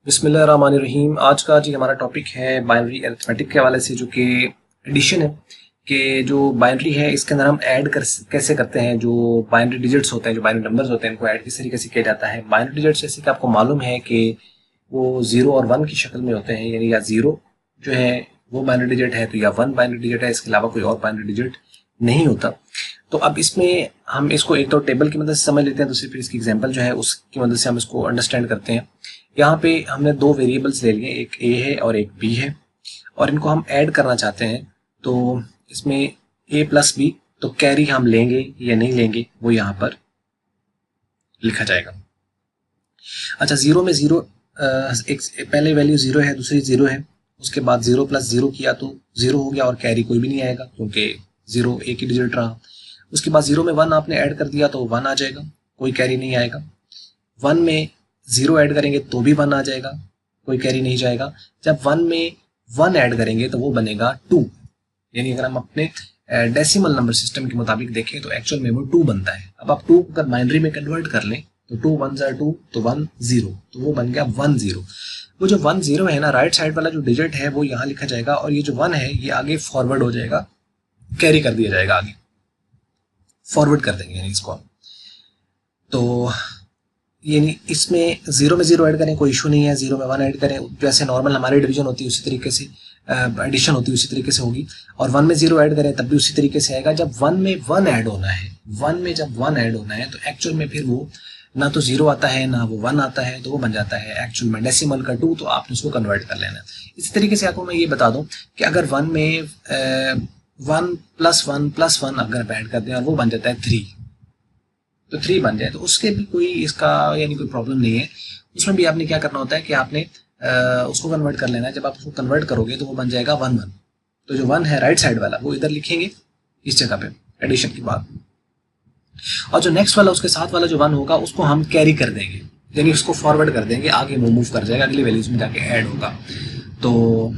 बिस्मिल्लाहिर्रहमानिर्रहीम। आज का जी हमारा टॉपिक है बाइनरी अरिथमेटिक के हवाले से, जो कि एडिशन है। कि जो बाइनरी है इसके अंदर हम ऐड कैसे करते हैं। जो बाइनरी डिजिट्स होते हैं, जो बाइनरी नंबर्स होते हैं, इनको ऐड किस तरीके से किया जाता है। बाइनरी डिजिट्स जैसे कि आपको मालूम है कि वो 0 और 1 की शक्ल में होते हैं, यानी या 0 जो है वो बाइनरी डिजिट है, तो या 1 बाइनरी डिजिट है, इसके अलावा कोई और बाइनरी डिजिट नहीं होता। तो अब इसमें हम इसको एक तो टेबल की मदद से समझ लेते हैं, दूसरी फिर इसकी एग्जांपल जो है उसकी मदद से हम इसको अंडरस्टैंड करते हैं। यहाँ पे हमने दो वेरिएबल्स ले लिए, एक ए है और एक बी है, और इनको हम ऐड करना चाहते हैं। तो इसमें ए प्लस बी, तो कैरी हम लेंगे या नहीं लेंगे वो यहाँ पर लिखा जाएगा। अच्छा, 0 में 0, एक पहले वैल्यू 0 है, दूसरी 0 है, उसके बाद 0 प्लस 0 किया तो 0 हो गया और कैरी कोई भी नहीं आएगा क्योंकि 0 एक ही डिजिट रहा। उसके बाद 0 में 1 आपने ऐड कर दिया तो 1 आ जाएगा, कोई कैरी नहीं आएगा। 1 में 0 ऐड करेंगे तो भी 1 आ जाएगा, कोई कैरी नहीं जाएगा। जब 1 में 1 ऐड करेंगे तो वो बनेगा 2, यानी अगर हम अपने डेसिमल नंबर सिस्टम के मुताबिक देखें तो एक्चुअल में वो 2 बनता है। अब आप 2 अगर बाइनरी में कन्वर्ट कर लें तो 2 1 are 2, तो 1 0, तो वो बन गया 1 0। वो जो 1 0 है ना, राइट साइड वाला जो डिजिट है वो यहाँ लिखा जाएगा, और ये जो 1 है ये आगे फॉरवर्ड हो जाएगा, कैरी कर दिया जाएगा, आगे फॉरवर्ड कर देंगे यानी इसको। तो यानी इसमें 0 में 0 ऐड करें कोई इशू नहीं है, 0 में 1 ऐड करें जैसे नॉर्मल हमारी डिवीजन होती है उसी तरीके से, एडिशन होती है उसी तरीके से होगी। और 1 में 0 ऐड करें तब भी उसी तरीके से आएगा। जब 1 में 1 ऐड होना है, 1 में जब 1 ऐड होना है तो एक्चुअल में फिर वो ना तो 0 आता है ना वो 1 आता है, तो वो बन जाता है एक्चुअल में डेसिमल का 2, तो आपने उसको कन्वर्ट कर लेना है। इसी तरीके से आपको मैं ये बता दूं कि अगर 1 में 1 प्लस 1 प्लस 1 अगर ऐड कर दें और वो बन जाता है 3, तो 3 बन जाए, तो उसके भी कोई इसका यानी कोई प्रॉब्लम नहीं है। उसमें भी आपने क्या करना होता है कि आपने उसको कन्वर्ट कर लेना है। जब आप उसको कन्वर्ट करोगे तो वो बन जाएगा 1 1, तो जो 1 है राइट साइड वाला वो इधर लिखेंगे इस जगह पे एडिशन के बाद, और जो नेक्स्ट वाला उसके साथ वाला जो 1 होगा उसको हम कैरी कर देंगे, यानी उसको फॉरवर्ड कर देंगे, आगे वो मूव कर जाएगा, अगली वैल्यूज में जाके ऐड होगा। तो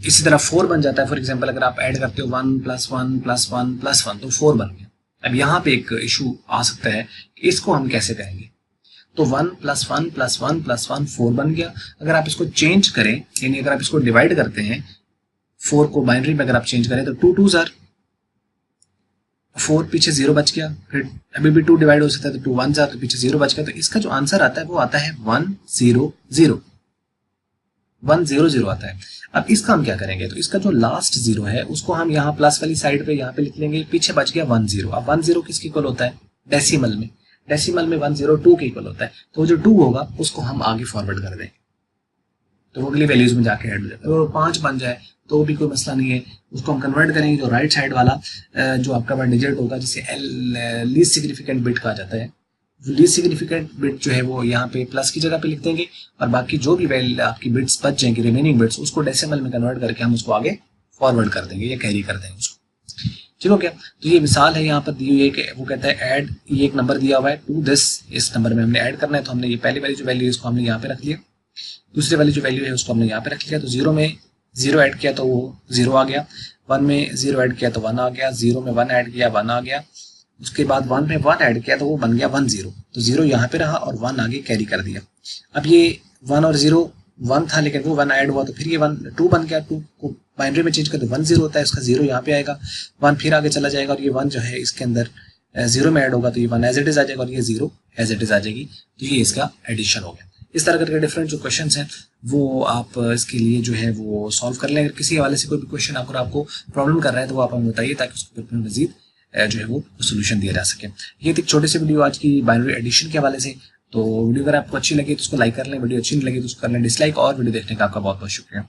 इसी तरह 4 बन जाता है। फॉर एग्जाम्पल अगर आप ऐड करते हो 1 प्लस 1 प्लस 1 प्लस 1, तो 4 बन गया। अब यहाँ पे एक इशू आ सकता है कि इसको हम कैसे करेंगे। तो 1 प्लस 1 प्लस 1 प्लस 1 4 बन गया। अगर आप इसको चेंज करें, यानी अगर आप इसको डिवाइड करते हैं 4 को बाइनरी में अगर आप चेंज करें तो 2 2s are 4, पीछे 0 बच गया, फिर अभी भी 2 डिवाइड हो सकता है तो 2 1s are, तो पीछे 0 बच गया। तो इसका जो आंसर आता है वो आता है 1 0 0, 1 0 0 आता है। अब इसका हम क्या करेंगे, तो इसका जो लास्ट 0 है उसको हम यहाँ प्लस वाली साइड पे यहाँ पे लिख लेंगे, पीछे बच गया 1 0। अब 1 0 किसके इक्वल होता है, डेसिमल में, डेसिमल में 1 0 2 के इक्वल होता है, तो जो 2 होगा उसको हम आगे फॉरवर्ड कर देंगे, तो वो अगली वैल्यूज में जाके ऐड हो जाता है। और 5 बन जाए तो भी कोई मसला नहीं है, उसको हम कन्वर्ट करेंगे जो राइट साइड वाला जो आपका वन डिजिट होगा, जिसे लीस्ट सिग्निफिकेंट बिट कहा जाता है, लीस्ट सिग्निफिकेंट बिट जो है वो यहाँ पे प्लस की जगह पे लिख देंगे, और बाकी जो भी वैल्यू आपकी बिट्स बच जाएंगी, रिमेनिंग बिट्स, उसको डेसिमल में कन्वर्ट करके हम उसको आगे फॉरवर्ड कर देंगे या कैरी कर देंगे उसको। चलो क्या, तो ये मिसाल है यहाँ पर दी हुई है कि वो कहता है ऐड, ये एक नंबर दिया हुआ है टू दिस, इस नंबर में हमने ऐड करना है, तो हमने ये पहली वाली जो वैल्यू है उसको हमने यहाँ पे रख लिया, दूसरी वाली जो वैल्यू है उसको हमने यहाँ पे रख लिया। तो 0 में 0 ऐड किया तो वो 0 आ गया, 1 में 0 ऐड किया तो 1 आ गया, 0 में 1 ऐड किया 1 आ गया, उसके बाद 1 में 1 ऐड किया तो वो बन गया 1 0, तो 0 यहाँ पे रहा और 1 आगे कैरी कर दिया। अब ये 1 और 0 1 था लेकिन वो 1 ऐड हुआ तो फिर ये 1 2 बन गया, 2 को बाइनरी में चेंज कर दो 1 0 होता है, इसका 0 यहाँ पे आएगा, 1 फिर आगे चला जाएगा और ये 1 जो है इसके अंदर 0 में ऐड होगा तो ये 1 एज इट इज आ जाएगा और ये 0 एज इट इज आ जाएगी, तो ये इसका एडिशन हो गया। इस तरह करके डिफरेंट जो क्वेश्चंस हैं वो आप इसके लिए जो है वो सॉल्व कर लें। अगर किसी हवाले से कोई भी क्वेश्चन आपको प्रॉब्लम कर रहा है तो वो आप हमें बताइए ताकि उसको फिर मजीद जो है वो सोल्यूशन दिया जा सके। ये थी छोटी सी वीडियो आज की बाइनरी एडिशन के हवाले से। तो वीडियो अगर आपको अच्छी लगी तो उसको लाइक कर लें, वीडियो अच्छी नहीं लगी तो उसको कर लें डिसलाइक, और वीडियो देखने का आपका बहुत बहुत शुक्रिया।